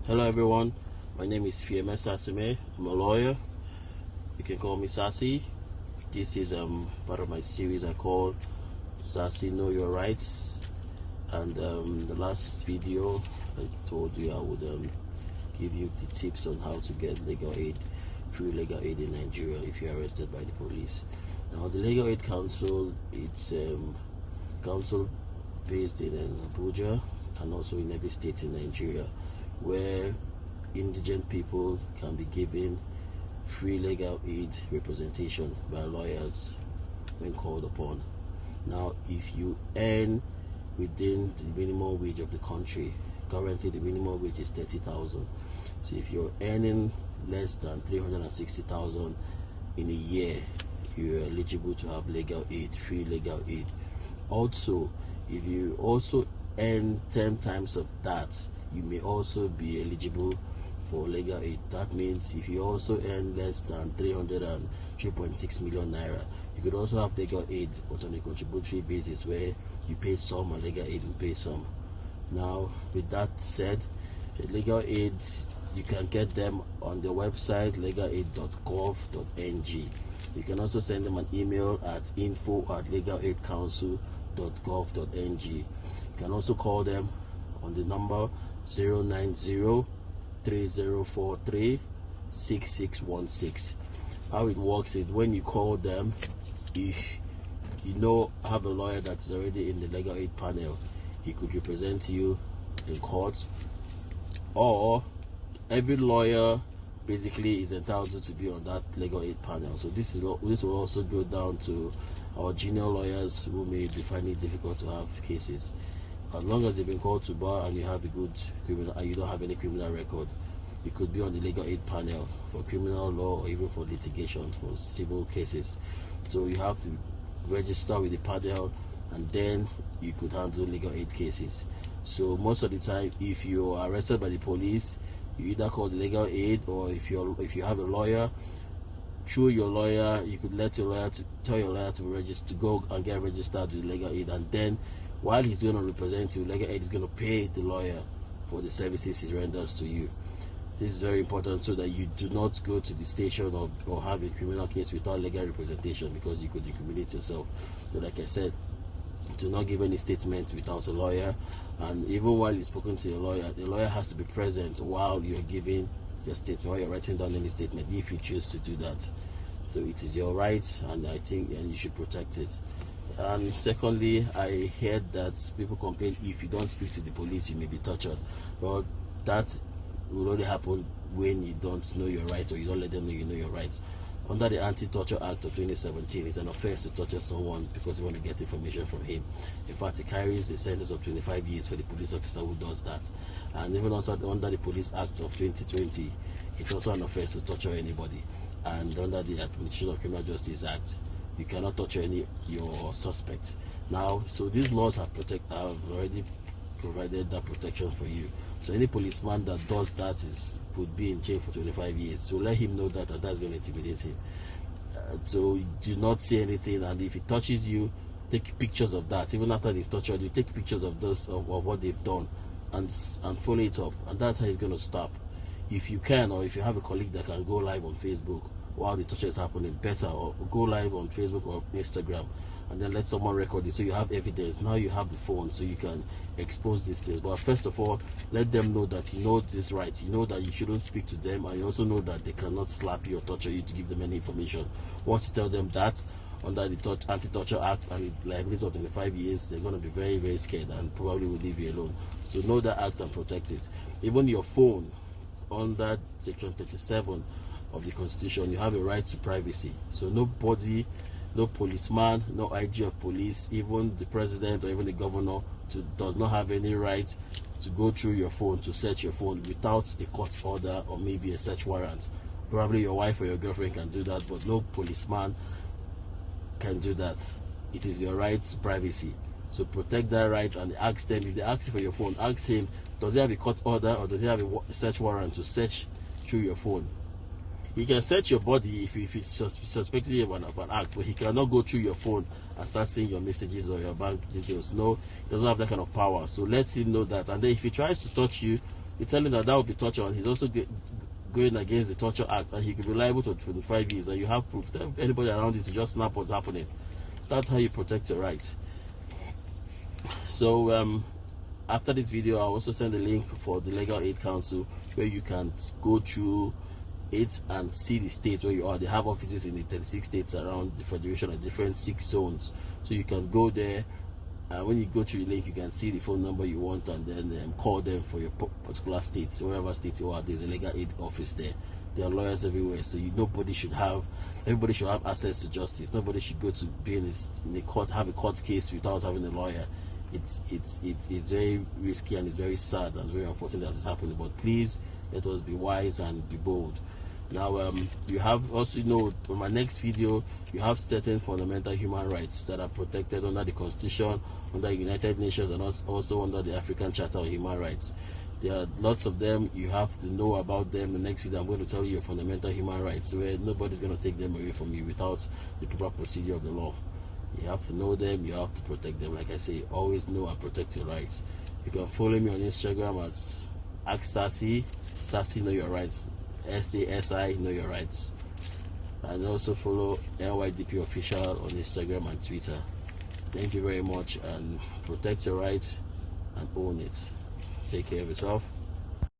Hello everyone, my name is Sasi. I'm a lawyer. You can call me Sasi. This is part of my series I call Sasi Know Your Rights. And the last video I told you I would give you the tips on how to get legal aid, free legal aid in Nigeria if you're arrested by the police. Now the Legal Aid Council, it's council based in Abuja and also in every state in Nigeria, where indigent people can be given free legal aid representation by lawyers when called upon. Now, if you earn within the minimum wage of the country, currently the minimum wage is 30,000. So if you're earning less than 360,000 in a year, you're eligible to have legal aid, free legal aid. Also, if you also earn 10 times of that, you may also be eligible for legal aid. That means if you also earn less than 303.6 million naira, you could also have legal aid, but on a contributory basis where you pay some and legal aid will pay some. Now, with that said, legal aid, you can get them on the website legalaid.gov.ng. You can also send them an email at info@legalaidcouncil.gov.ng. You can also call them on the number 090-3043-6616. How it works is when you call them, if you have a lawyer that's already in the legal aid panel, he could represent you in court, or every lawyer basically is entitled to be on that legal aid panel. So this will also go down to our junior lawyers who may be finding it difficult to have cases. As long as they've been called to bar and you have a good criminal and you don't have any criminal record, you could be on the legal aid panel for criminal law or even for litigation for civil cases. So you have to register with the panel and then you could handle legal aid cases. So most of the time, if you are arrested by the police, you either call the legal aid, or if you have a lawyer, through your lawyer, you could let your lawyer tell your lawyer to register, to go and get registered with legal aid, and then while he's going to represent you, legal aid is going to pay the lawyer for the services he renders to you. This is very important so that you do not go to the station or have a criminal case without legal representation, because you could incriminate yourself. So like I said, do not give any statement without a lawyer, and even while you're spoken to your lawyer, the lawyer has to be present while you're giving your statement, while you're writing down any statement, if you choose to do that. So it is your right, and I think you should protect it. And secondly, I heard that people complain if you don't speak to the police, you may be tortured. But that will only happen when you don't know your rights, or you don't let them know you know your rights. Under the Anti-Torture Act of 2017, it's an offense to torture someone because you want to get information from him. In fact, it carries a sentence of 25 years for the police officer who does that. And even also under the Police Act of 2020, it's also an offense to torture anybody. And under the Administration of Criminal Justice Act, you cannot torture your suspect. Now, so these laws have already provided that protection for you. So any policeman that does that could be in jail for 25 years. So let him know that, and that's going to intimidate him. So do not say anything, and if he touches you, take pictures of that. Even after they've tortured you, take pictures of what they've done and follow it up, and that's how he's going to stop. If you can, or if you have a colleague that can go live on Facebook while the torture is happening, better, or go live on Facebook or Instagram, and then let someone record it so you have evidence. Now you have the phone, so you can expose these things. But first of all, let them know that you know this right. You know that you shouldn't speak to them, and you also know that they cannot slap you or torture you to give them any information. Once you tell them that, under the Anti-Torture Act and the liability of 25 years, they're going to be very, very scared and probably will leave you alone. So know that act and protect it. Even your phone, under Section 37 of the Constitution, you have a right to privacy. So nobody, no policeman, no IG of police, even the president or even the governor does not have any right to go through your phone, to search your phone without a court order or maybe a search warrant. Probably your wife or your girlfriend can do that, but no policeman can do that. It is your right to privacy. So protect that right, and ask them, if they ask you for your phone, ask him, does he have a court order or does he have a search warrant to search through your phone? He can search your body if it's suspected of an act, but he cannot go through your phone and start seeing your messages or your bank details. No, he doesn't have that kind of power. So let him know that. And then if he tries to touch you, you tell him that will be torture, and he's also going against the Torture Act, and he could be liable to 25 years, and you have proof. Tell anybody around you to just snap what's happening. That's how you protect your rights. So after this video, I'll also send a link for the Legal Aid Council, where you can go through it and see the state where you are. They have offices in the 36 states around the federation at different 6 zones, so you can go there. When you go to the link, you can see the phone number you want, and then call them for your particular state. So wherever state you are, there's a legal aid office there. There are lawyers everywhere, so everybody should have access to justice. Nobody should go to be in a court, have a court case without having a lawyer. It's very risky, and it's very sad and very unfortunate that it's happening. But please, let us be wise and be bold. Now, you have also, in my next video, you have certain fundamental human rights that are protected under the Constitution, under the United Nations, and also under the African Charter of Human Rights. There are lots of them. You have to know about them. The next video, I'm going to tell you your fundamental human rights, where nobody's going to take them away from you without the proper procedure of the law. You have to know them. You have to protect them. Like I say, always know and protect your rights. You can follow me on Instagram at Sasi. Sasi, know your rights. SASI, know your rights. And also follow LYDP official on Instagram and Twitter. Thank you very much, and protect your rights and own it. Take care of yourself.